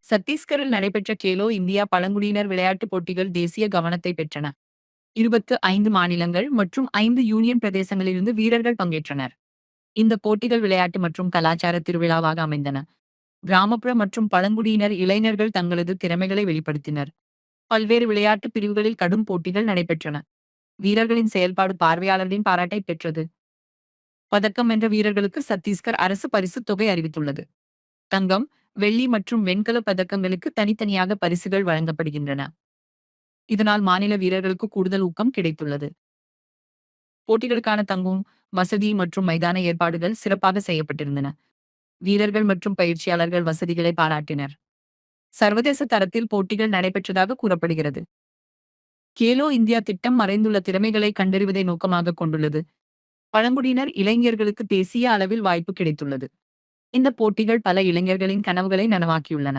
சத்தீஸ்கரில் நடைபெற்ற கேலோ இந்தியா பழங்குடியினர் விளையாட்டுப் போட்டிகள் தேசிய கவனத்தை பெற்றன. 25 மாநிலங்கள் மற்றும் 5 யூனியன் பிரதேசங்களிலிருந்து வீரர்கள் பங்கேற்றனர். இந்த போட்டிகள் விளையாட்டு மற்றும் கலாச்சார திருவிழாவாக அமைந்தன. கிராமப்புற மற்றும் பழங்குடியினர் இளைஞர்கள் தங்களது திறமைகளை வெளிப்படுத்தினர். பல்வேறு விளையாட்டு பிரிவுகளில் கடும் போட்டிகள் நடைபெற்றன. வீரர்களின் செயல்பாடு பார்வையாளர்களின் பாராட்டை பெற்றது. பதக்கம் வென்ற வீரர்களுக்கு சத்தீஸ்கர் அரசு பரிசுத் தொகை அறிவித்துள்ளது. தங்கம், வெள்ளி மற்றும் வெண்கல பதக்கங்களுக்கு தனித்தனியாக பரிசுகள் வழங்கப்படுகின்றன. இதனால் மாநில வீரர்களுக்கு கூடுதல் ஊக்கம் கிடைத்துள்ளது. போட்டிகளுக்கான தங்கும், வசதி மற்றும் மைதான ஏற்பாடுகள் சிறப்பாக செய்யப்பட்டிருந்தன. வீரர்கள் மற்றும் பயிற்சியாளர்கள் வசதிகளை பாராட்டினர். சர்வதேச தரத்தில் போட்டிகள் நடைபெற்றதாக கூறப்படுகிறது. கேலோ இந்தியா திட்டம் மறைந்துள்ள திறமைகளை கண்டறிவதை நோக்கமாக கொண்டுள்ளது. பழங்குடியினர் இளைஞர்களுக்கு தேசிய அளவில் வாய்ப்பு கிடைத்துள்ளது. இந்த போட்டிகள் பல இளைஞர்களின் கனவுகளை நனவாக்கியுள்ளன.